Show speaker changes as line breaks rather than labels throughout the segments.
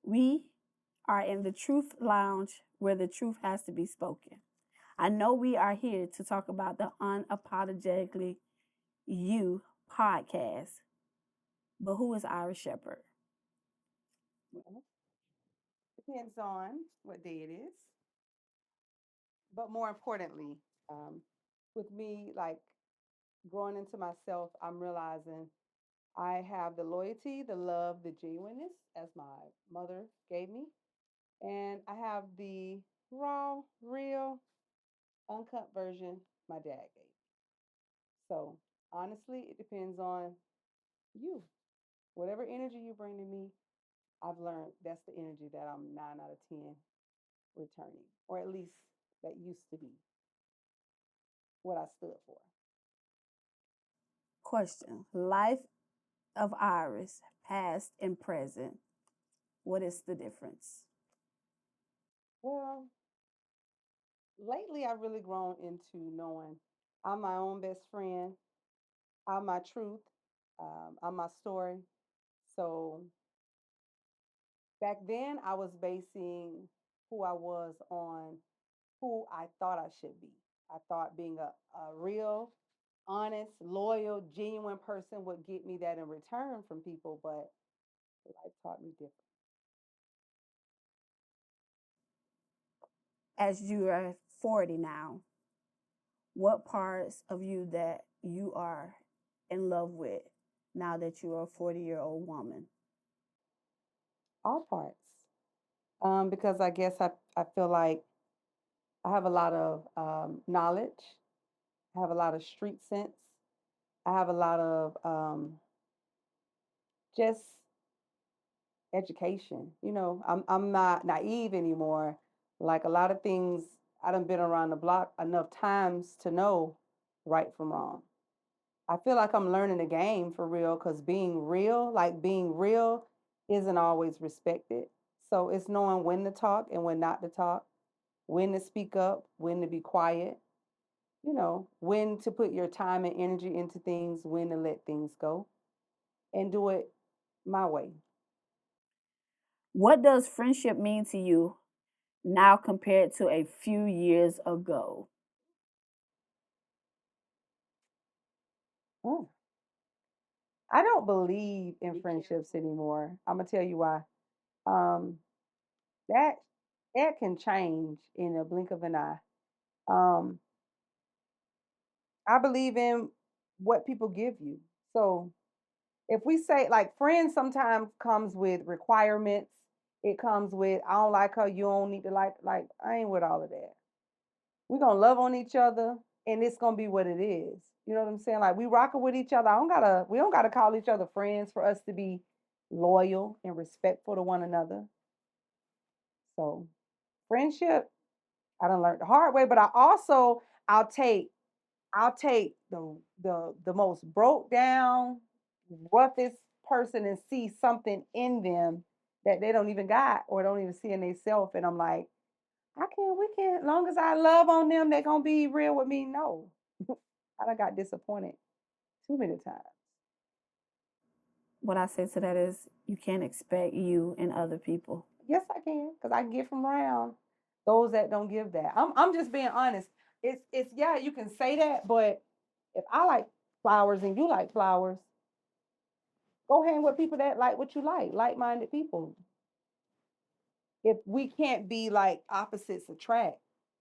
We are in the Truth Lounge where the truth has to be spoken. I know we are here to talk about the Unapologetically You podcast, but who is Iris Shepard?
Well, depends on what day it is. But more importantly, um, with me, like growing into myself, I'm realizing I have the loyalty, the love, the genuineness, as my mother gave me. And I have the raw, real, uncut version my dad gave me. So honestly, it depends on you. Whatever energy you bring to me, I've learned that's the energy that I'm 9 out of 10 returning, or at least that used to be what I stood for.
Question: Life of Iris, past and present. What is the difference?
Well, lately I've really grown into knowing I'm my own best friend. I'm my truth. I'm my story. So back then, I was basing who I was on who I thought I should be. I thought being a real, honest, loyal, genuine person would get me that in return from people, but life taught me different.
As you are 40 now, what parts of you that you are in love with now that you are a 40-year-old woman?
All parts. Because I guess I feel like I have a lot of knowledge, I have a lot of street sense, I have a lot of just education. I'm not naive anymore. Like a lot of things, I done been around the block enough times to know right from wrong. I feel like I'm learning the game for real because being real, isn't always respected. So it's knowing when to talk and when not to talk, when to speak up, when to be quiet, when to put your time and energy into things, when to let things go and do it my way.
What does friendship mean to you now compared to a few years ago?
Mm. I don't believe in friendships anymore. I'm gonna tell you why. Um, that that can change in a blink of an eye. Um, I believe in what people give you. So if we say like friends sometimes comes with requirements, it comes with I don't like her, you don't need to like I ain't with all of that. We're gonna love on each other and it's gonna be what it is. You know what I'm saying? Like we rocking with each other. We don't gotta call each other friends for us to be loyal and respectful to one another. So friendship, I done learned the hard way, but I'll take I'll take the most broke down, roughest person and see something in them that they don't even got or don't even see in themselves. And I'm like, we can't, as long as I love on them, they're gonna be real with me. No. I done got disappointed too many times.
What I say to that is you can't expect you and other people.
Yes, I can, because I can get from around those that don't give that. I'm just being honest. It's yeah, you can say that, but if I like flowers and you like flowers, go hang with people that like what you like-minded people. If we can't be like opposites attract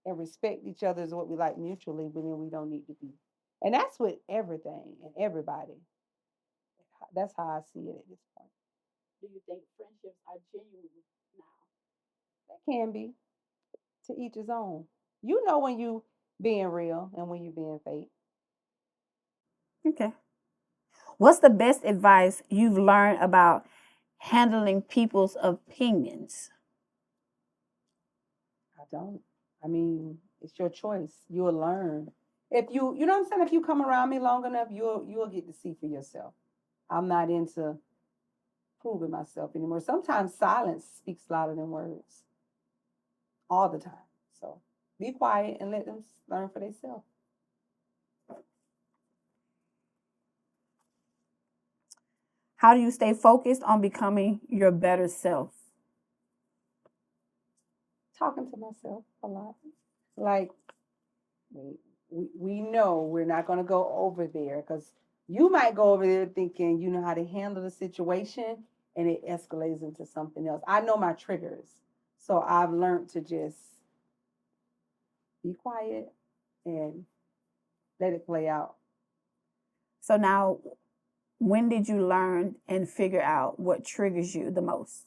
and respect each other as what we like mutually, then we don't need to be. And that's with everything and everybody. That's how I see it at this point.
Do you think friendships are genuine now?
They can be, to each his own. You know when you being real and when you being fake.
Okay. What's the best advice you've learned about handling people's opinions?
I don't. I mean, it's your choice. You'll learn. If you know what I'm saying, if you come around me long enough, you'll get to see for yourself. I'm not into proving myself anymore. Sometimes silence speaks louder than words all the time. So be quiet and let them learn for themselves.
How do you stay focused on becoming your better self?
talking to myself a lot. Like, we know we're not going to go over there because you might go over there thinking you know how to handle the situation and it escalates into something else. I know my triggers. So I've learned to just be quiet and let it play out.
So now, when did you learn and figure out what triggers you the most?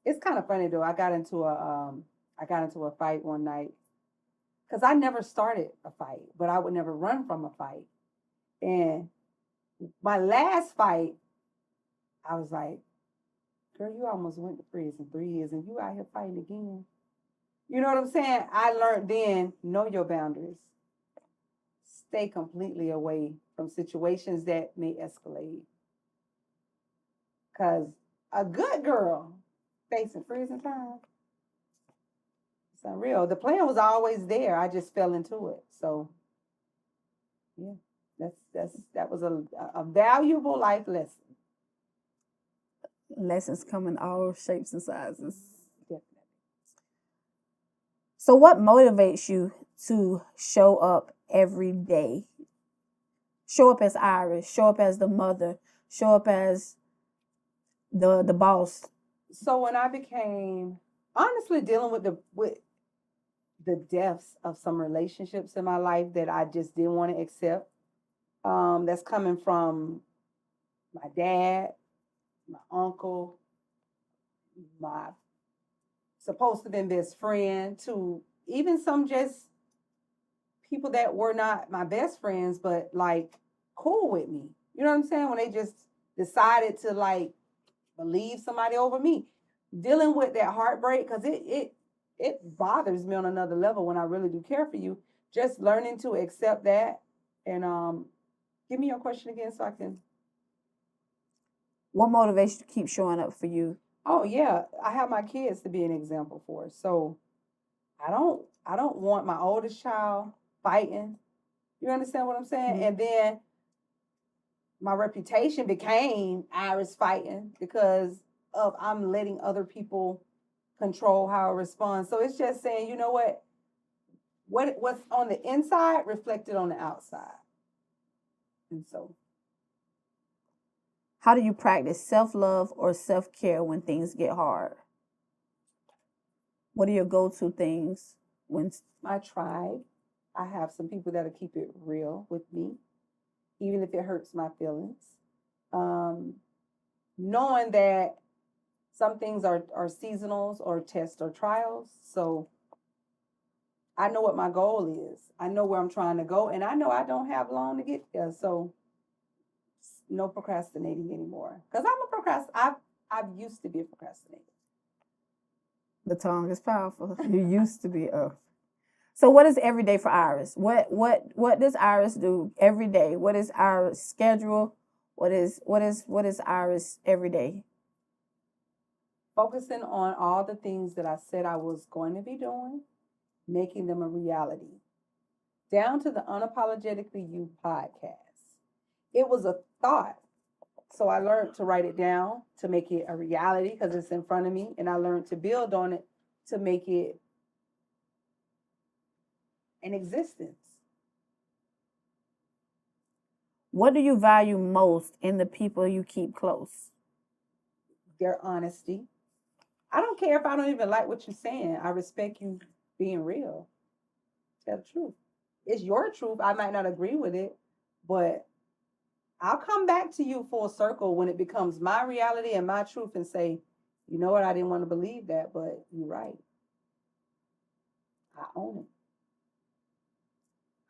It's kind of funny though. I got into a fight one night because I never started a fight, but I would never run from a fight. And my last fight, I was like, girl, you almost went to prison 3 years and you out here fighting again. You know what I'm saying? I learned then, know your boundaries. Stay completely away from situations that may escalate. Because a good girl facing prison time, it's unreal. The plan was always there. I just fell into it. So, yeah, that was a valuable life lesson.
Lessons come in all shapes and sizes.
Definitely.
So, what motivates you to show up every day? Show up as Iris, show up as the mother, show up as the boss.
So when I became honestly dealing with the deaths of some relationships in my life that I just didn't want to accept, that's coming from my dad, my uncle, my supposed to be best friend, to even some just people that were not my best friends, but like cool with me. You know what I'm saying? When they just decided to like believe somebody over me. Dealing with that heartbreak, because it bothers me on another level when I really do care for you. Just learning to accept that. And give me your question again so I can.
What motivates you to keep showing up for you?
Oh yeah, I have my kids to be an example for. So I don't want my oldest child fighting. You understand what I'm saying?
Mm-hmm.
And then my reputation became Iris fighting because of I'm letting other people control how I respond. So it's just saying, you know what's on the inside reflected on the outside. And so
How do you practice self-love or self-care when things get hard? What are your go-to things when
my tribe, I have some people that'll keep it real with me, even if it hurts my feelings. Um, Knowing that some things are seasonals or tests or trials. So I know what my goal is. I know where I'm trying to go, and I know I don't have long to get there. So no procrastinating anymore. Because I'm a I've used to be a procrastinator.
the tongue is powerful? You used to be a. So what is every day for Iris? What does Iris do every day? What is Iris schedule? What is Iris every day?
Focusing on all the things that I said I was going to be doing, making them a reality. Down to the Unapologetically You podcast. It was a thought. So I learned to write it down to make it a reality because it's in front of me. And I learned to build on it to make it an existence.
What do you value most in the people you keep close?
Their honesty. I don't care if I don't even like what you're saying. I respect you being real. Tell the truth. It's your truth. I might not agree with it, but I'll come back to you full circle when it becomes my reality and my truth and say, you know what, I didn't want to believe that, but you're right. I own it.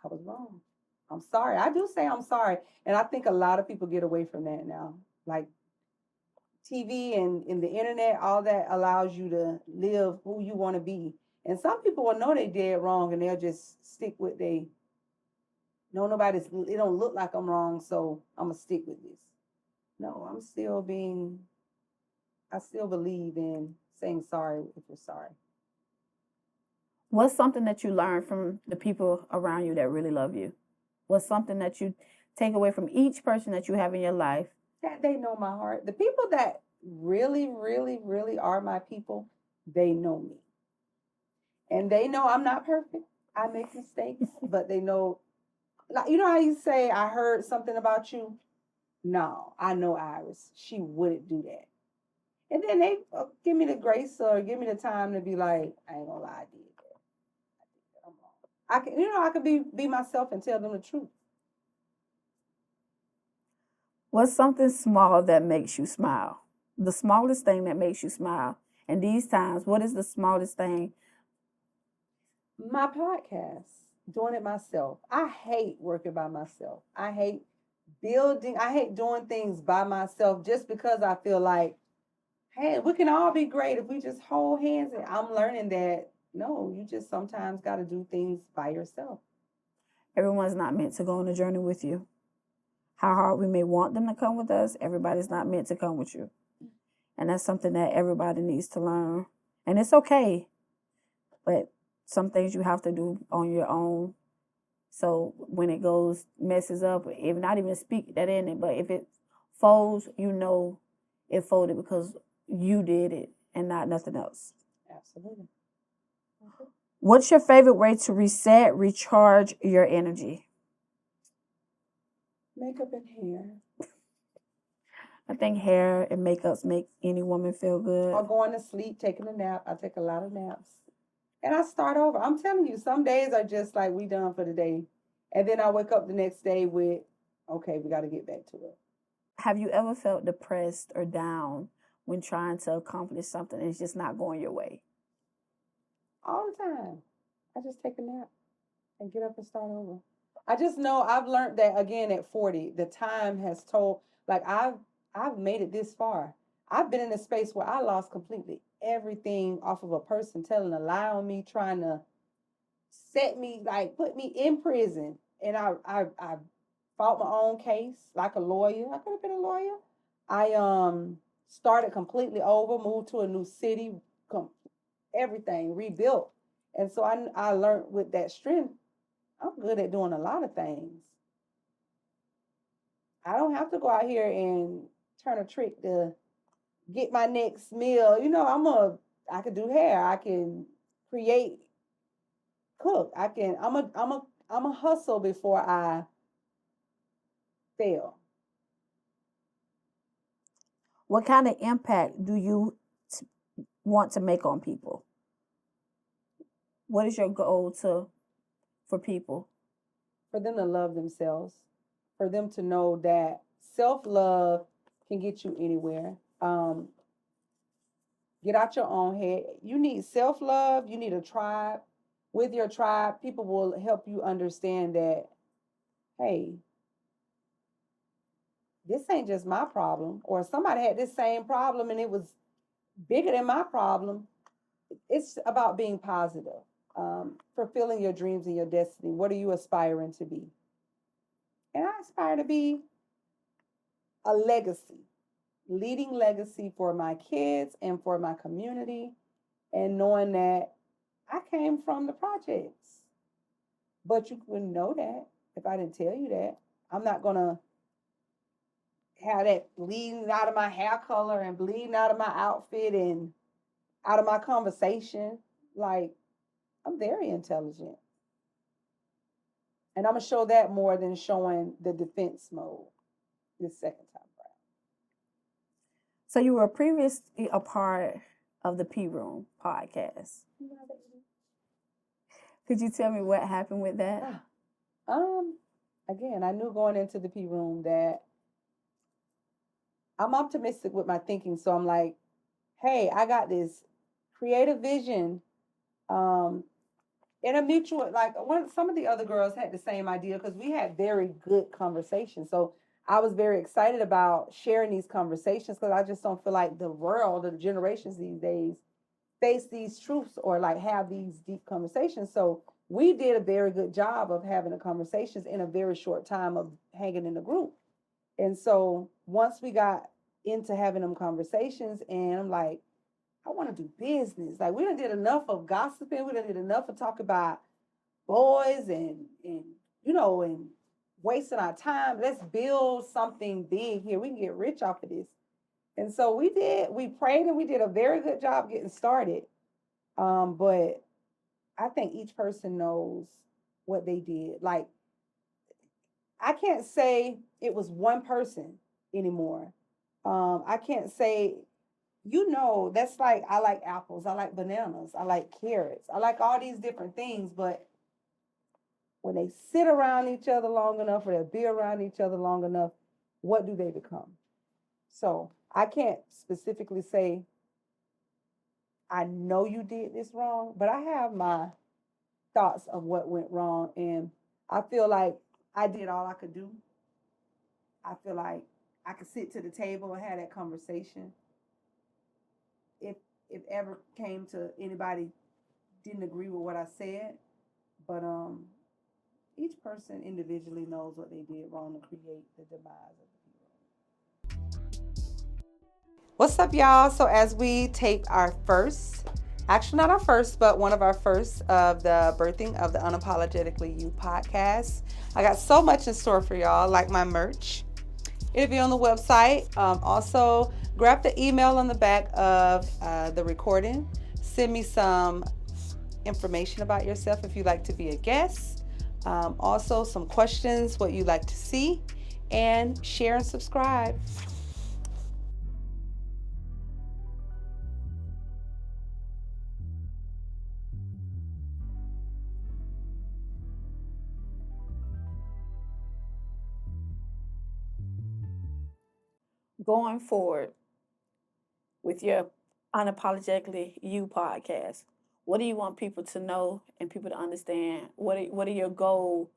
I was wrong. I'm sorry. I do say I'm sorry. And I think a lot of people get away from that now. Like TV and the internet, all that allows you to live who you want to be. And some people will know they did wrong and they'll just stick with they no nobody's it don't look like I'm wrong, so I'm gonna stick with this. No, I still believe in saying sorry if you're sorry.
What's something that you learn from the people around you that really love you? What's something that you take away from each person that you have in your life?
That they know my heart. The people that really, really, really are my people, they know me. And they know I'm not perfect. I make mistakes, but they know, like, you know how you say, I heard something about you? No, I know Iris. She wouldn't do that. And then they give me the grace or give me the time to be like, I ain't gonna lie, I did that. I'm wrong. I can, I can be myself and tell them the truth.
What's something small that makes you smile? The smallest thing that makes you smile. And these times, what is the smallest thing?
My podcast, doing it myself. I hate working by myself. I hate doing things by myself just because I feel like, hey, we can all be great if we just hold hands. And I'm learning that no, you just sometimes got to do things by yourself.
Everyone's not meant to go on a journey with you. How hard we may want them to come with us, everybody's not meant to come with you. And that's something that everybody needs to learn. And it's okay, but some things you have to do on your own. So when it messes up, if not even speak that in it, but if it folds, it folded because you did it and not nothing else.
Absolutely. Okay.
What's your favorite way to reset, recharge your energy?
Makeup and hair.
I think hair and makeups make any woman feel good.
Or going to sleep, taking a nap. I take a lot of naps. And I start over. I'm telling you, some days are just like we done for the day. And then I wake up the next day with, okay, we got to get back to it.
Have you ever felt depressed or down when trying to accomplish something and it's just not going your way?
All the time. I just take a nap and get up and start over. I just know I've learned that again at 40, the time has told, like I've made it this far. I've been in a space where I lost completely everything off of a person telling a lie on me, trying to set me, like put me in prison. And I fought my own case like a lawyer. I could have been a lawyer. I started completely over, moved to a new city, everything rebuilt. And so I learned with that strength, I'm good at doing a lot of things. I don't have to go out here and turn a trick to get my next meal. I can do hair. I can create, cook. I'm a hustle before I fail.
What kind of impact do you want to make on people? What is your goal for people?
For them to love themselves, for them to know that self love can get you anywhere. Get out your own head. You need self love. You need a tribe. With your tribe, people will help you understand that, hey, this ain't just my problem, or somebody had this same problem and it was bigger than my problem. It's about being positive, fulfilling your dreams and your destiny. What are you aspiring to be? And I aspire to be a legacy, leading legacy for my kids and for my community, and knowing that I came from the projects. But you wouldn't know that if I didn't tell you that. I'm not going to have that bleeding out of my hair color and bleeding out of my outfit and out of my conversation. Like, I'm very intelligent. And I'm going to show that more than showing the defense mode this second time around.
So you were previously a part of the P Room podcast. Could you tell me what happened with that?
Again, I knew going into the P Room that I'm optimistic with my thinking. So I'm like, hey, I got this creative vision. And a mutual, like some of the other girls had the same idea because we had very good conversations. So I was very excited about sharing these conversations because I just don't feel like the world, the generations these days, face these truths or like have these deep conversations. So we did a very good job of having the conversations in a very short time of hanging in the group. And so once we got into having them conversations, and I'm like, I want to do business. Like we done did enough of gossiping. We done did enough of talk about boys and wasting our time. Let's build something big here. We can get rich off of this. And so we prayed and we did a very good job getting started. But I think each person knows what they did. Like, I can't say it was one person anymore. I can't say, that's like I like apples, I like bananas, I like carrots, I like all these different things, but when they sit around each other long enough or they be around each other long enough, what do they become? So I can't specifically say I know you did this wrong, but I have my thoughts of what went wrong. And I feel like I did all I could do. I feel like I could sit to the table and have that conversation. If if ever came to anybody didn't agree with what I said, but each person individually knows what they did wrong to create the demise of the hero. What's up, y'all? So as we tape our first, actually not our first, but one of our first of the birthing of the Unapologetically You podcast, I got so much in store for y'all, like my merch. It'll be on the website. Also, grab the email on the back of the recording. Send me some information about yourself if you'd like to be a guest. Also, some questions, what you'd like to see, and share and subscribe.
Going forward with your Unapologetically You podcast, what do you want people to know and people to understand? What are your goals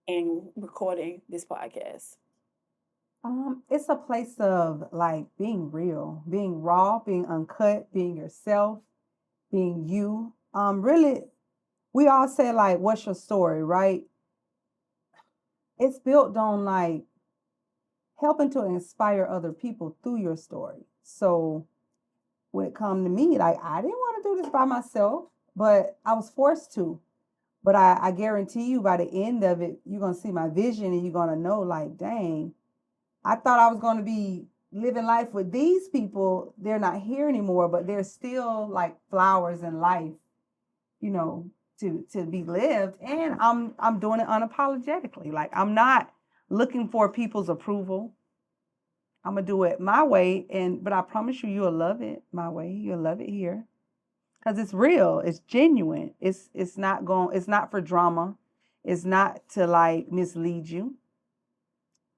in recording this podcast?
It's a place of like being real, being raw, being uncut, being yourself, being you. Really, we all say like, "What's your story?" Right? It's built on like helping to inspire other people through your story. So when it come to me, like I didn't want to do this by myself, but I was forced to. But I guarantee you by the end of it, you're gonna see my vision and you're gonna know, like, dang, I thought I was gonna be living life with these people. They're not here anymore, but they're still like flowers in life, you know, to be lived. And I'm doing it unapologetically. Like I'm not looking for people's approval. I'm gonna do it my way, but I promise you, you'll love it my way. You'll love it here because it's real. It's genuine. It's not for drama. It's not to like mislead you.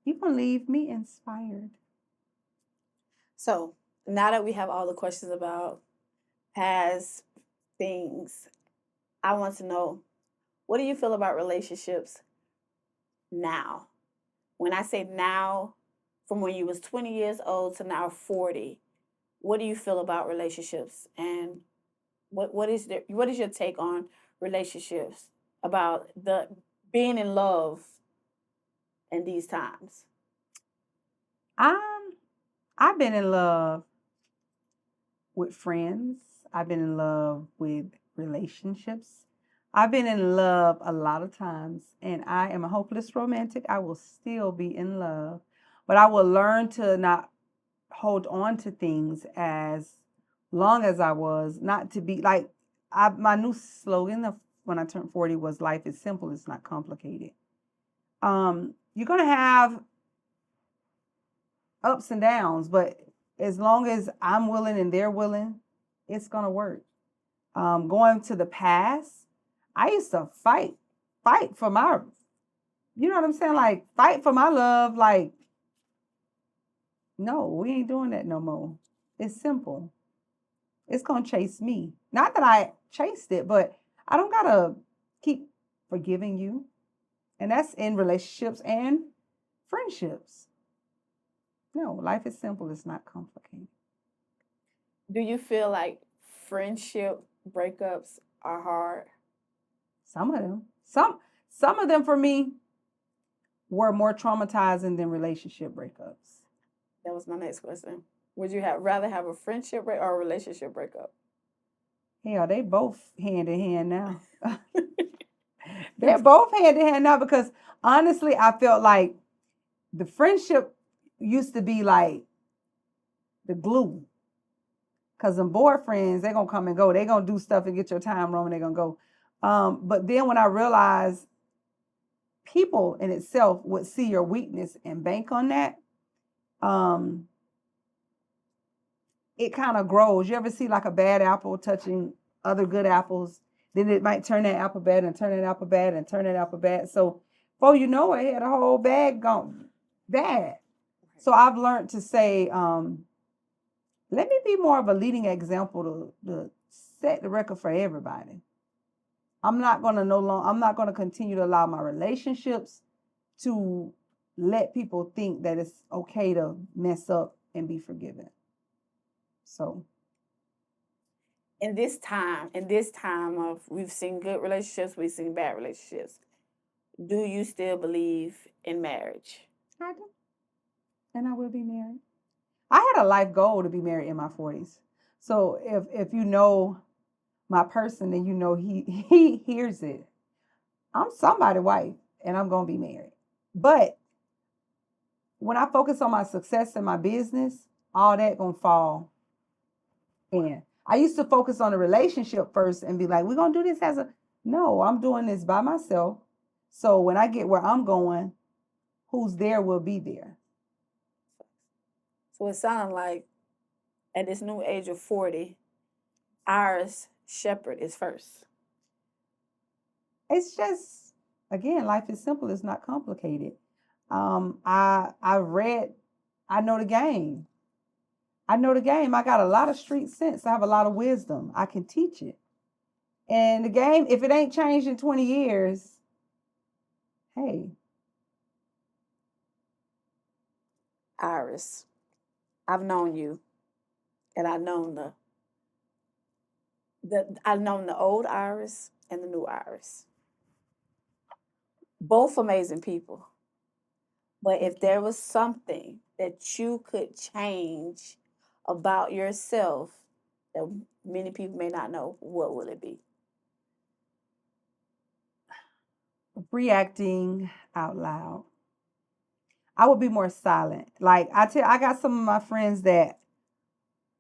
You're gonna leave me inspired.
So now that we have all the questions about past things, I want to know, what do you feel about relationships now? When I say now, from when you was 20 years old to now 40, what do you feel about relationships? And what is your take on relationships, about the being in love in these times?
Um, I've been in love with friends. I've been in love with relationships. I've been in love a lot of times, and I am a hopeless romantic. I will still be in love, but I will learn to not hold on to things as long as I was, not to be like my new slogan of when I turned 40 was life is simple, it's not complicated. You're gonna have ups and downs, but as long as I'm willing and they're willing, it's gonna work. Going to the past, I used to fight for my, you know what I'm saying? Like fight for my love. Like, no, we ain't doing that no more. It's simple. It's gonna chase me. Not that I chased it, but I don't gotta keep forgiving you. And that's in relationships and friendships. No, life is simple, it's not complicated.
Do you feel like friendship breakups are hard?
Some of them. Some of them for me were more traumatizing than relationship breakups.
That was my next question. Would you rather have a friendship break or a relationship breakup?
Hell, they both hand in hand now. They're both hand in hand now because honestly, I felt like the friendship used to be like the glue. Because them boyfriends, they're going to come and go. They're going to do stuff and get your time wrong and they're going to go. But then when I realized people in itself would see your weakness and bank on that, it kind of grows. You ever see like a bad apple touching other good apples? Then it might turn that apple bad and turn that apple bad and turn that apple bad. So before you know it, had a whole bag gone bad. So I've learned to say, let me be more of a leading example to set the record for everybody. I'm not gonna continue to allow my relationships to let people think that it's okay to mess up and be forgiven. So
in this time of, we've seen good relationships, we've seen bad relationships, do you still believe in marriage?
I do. And I will be married. I had a life goal to be married in my 40s. So if you know my person, then you know he hears it. I'm somebody's wife and I'm gonna be married. But when I focus on my success in my business, all that gonna fall in. I used to focus on the relationship first and be like, we're gonna do this as a no, I'm doing this by myself. So when I get where I'm going, who's there will be there.
So it sounded like at this new age of 40, ours Shepard is first.
It's just, again, life is simple. It's not complicated. I read, I know the game. I know the game. I got a lot of street sense. I have a lot of wisdom. I can teach it. And the game, if it ain't changed in 20 years, hey.
Iris, I've known you, and I've known the old Iris and the new Iris. Both amazing people. But if there was something that you could change about yourself that many people may not know, what would it be?
Reacting out loud. I would be more silent. Like I got some of my friends that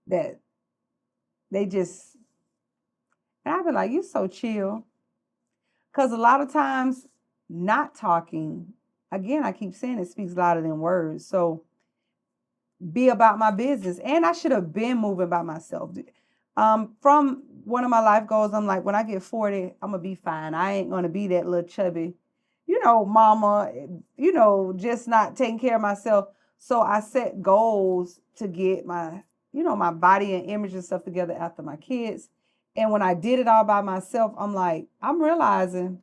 they just, and I'd be like, you so chill. Because a lot of times not talking, again, I keep saying it speaks louder than words. So be about my business. And I should have been moving by myself. From one of my life goals, I'm like, when I get 40, I'm going to be fine. I ain't going to be that little chubby, mama, just not taking care of myself. So I set goals to get my body and image and stuff together after my kids. And when I did it all by myself, I'm like, I'm realizing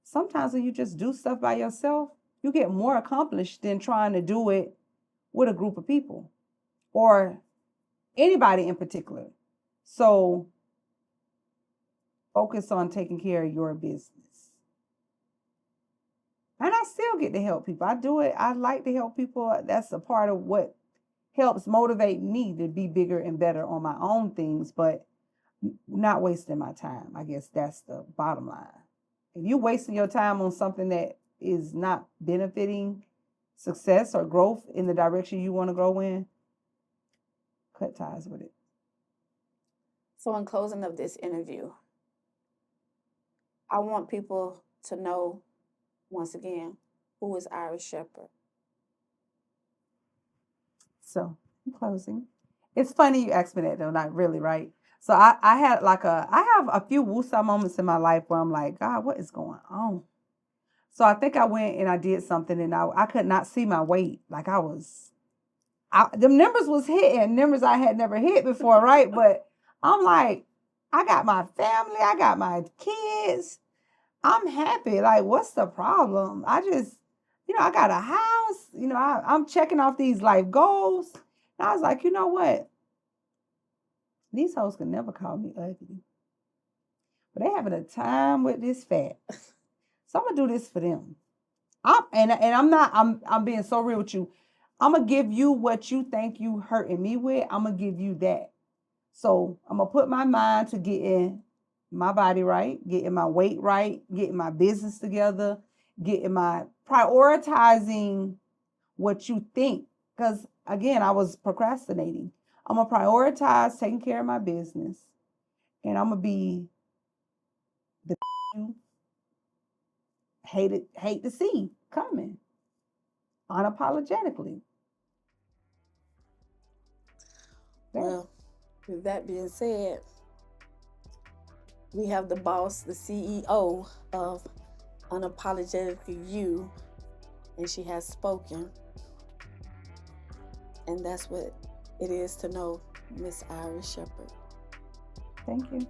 sometimes when you just do stuff by yourself, you get more accomplished than trying to do it with a group of people or anybody in particular. So focus on taking care of your business. And I still get to help people. I do it. I like to help people. That's a part of what helps motivate me to be bigger and better on my own things, but not wasting my time. I guess that's the bottom line. If you're wasting your time on something that is not benefiting success or growth in the direction you want to grow in, cut ties with it.
So in closing of this interview, I want people to know, once again, who is Iris Shepard?
So in closing, it's funny you asked me that though, not really, right? So I had I have a few woosah moments in my life where I'm like, God, what is going on? So I think I went and I did something and I could not see my weight. Like the numbers was hitting, numbers I had never hit before, right? But I'm like, I got my family, I got my kids. I'm happy. Like, what's the problem? I just, I got a house, I'm checking off these life goals. And I was like, you know what? These hoes can never call me ugly. But they having a time with this fat. So I'm gonna do this for them. I'm being so real with you. I'm gonna give you what you think you hurting me with. I'm gonna give you that. So I'm gonna put my mind to getting my body right, getting my weight right, getting my business together, getting my prioritizing what you think. Because again, I was procrastinating. I'm going to prioritize taking care of my business. And I'm going to be the you hate to see coming unapologetically.
Well, with that being said, we have the boss, the CEO of Unapologetically You, and she has spoken. And that's what it is to know Miss Iris Shepard.
Thank you.